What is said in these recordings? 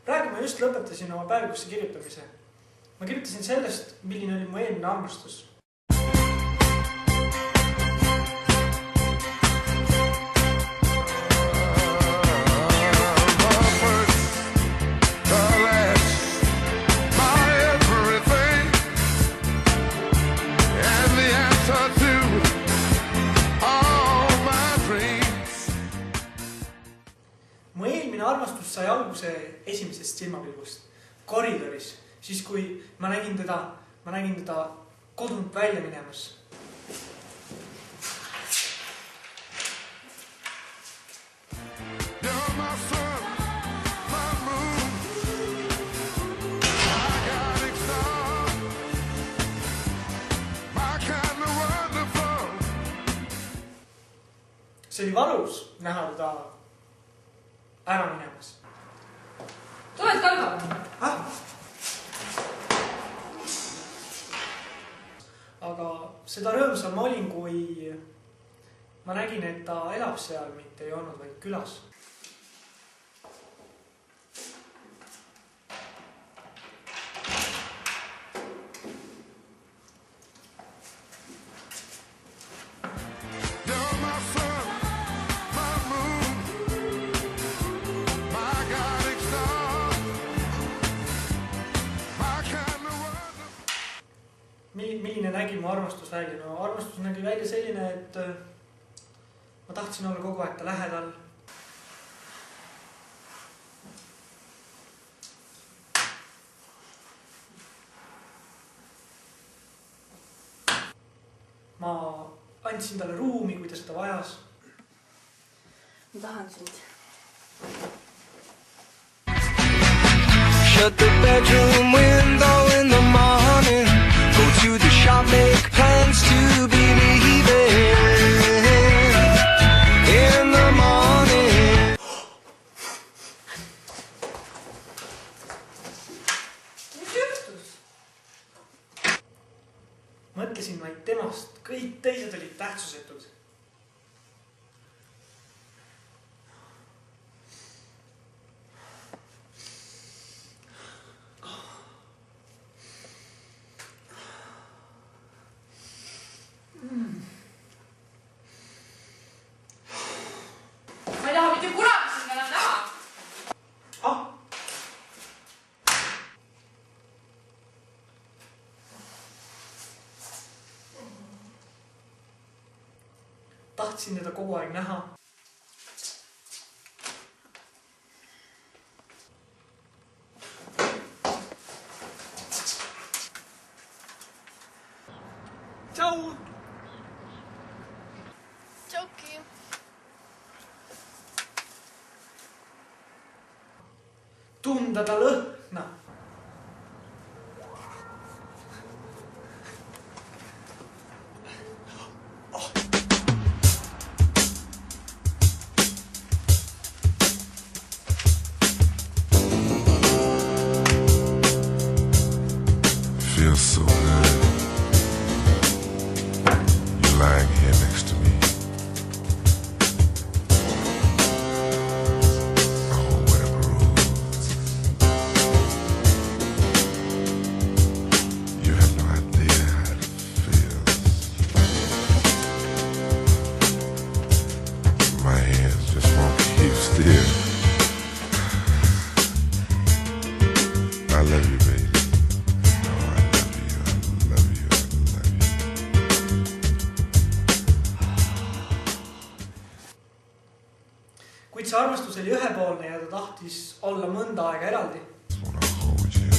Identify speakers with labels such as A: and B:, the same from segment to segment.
A: Praegu ma just lõpetasin oma päevikusse kirjutamise. Ma kirjutasin sellest, milline oli mu eelmine armastus. Mu eelmine armastus sai alguse esimesest silmapilgust koridoris, siis kui ma nägin teda kodunt välja minemas. See oli valus näha teda ära minemas.
B: Tuled kalga?
A: Aga seda rõõmsam ma olin, kui ma nägin, et ta elab seal, mitte ei olnud vaid külas. Milline nägi mu armastus välja? No, armastus nägi välja selline, et ma tahtsin olla kogu aeg ta lähedal. Ma andsin talle ruumi, kui ta seda vajas.
B: Ma tahan sind.
C: Shut the bedroom window in the morning. Go to the shop, make plans to be leaving in the morning.
B: Mis juhtus?
A: Mõtlesin vaid temast, kõik teised olid tähtsusetud.
B: Ma ei taha mitte kunagi sind enam näha.
A: Tahtsin teda kogu aeg näha. Tšau!
B: Tšauki.
A: Tunda ta lõhna.
D: Feels so good. You're lying here next to me. I love you, baby. Oh, I love you, I love you, I love you.
A: Kuid see armastus oli ühepoolne ja ta tahtis olla mõnda aega eraldi.
D: I wanna hold you.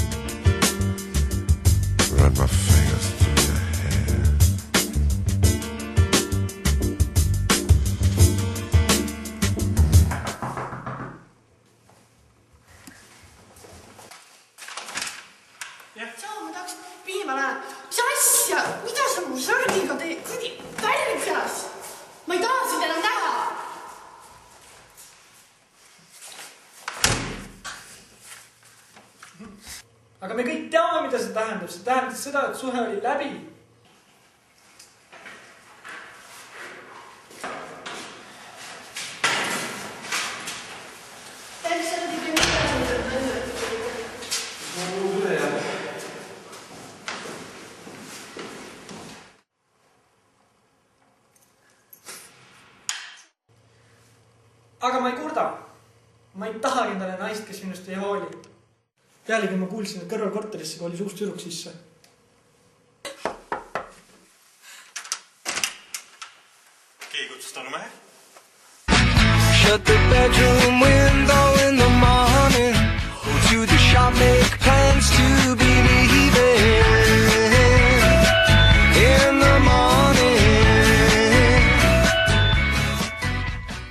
D: Run my fingers through your hair.
B: Tšau, ma tahaks piima näha. Mis asja? Mida sa mu sõrniga teed? Kõdi, väljas! Ma ei taha sind enam näha!
A: Aga me kõik teame, mida see tähendab. See tähendab seda, et suhe oli läbi.
B: Tead, sa oled ikka midagi.
A: aga ma ei kurda. Ma ei tahagi endale naist, kes minust ei hooli. Pealegi ma kuulsin, et kõrvalkorterisse kolis uus tüdruk sisse.
E: Keegi kutsus talumehe?
C: Shut the bedroom window.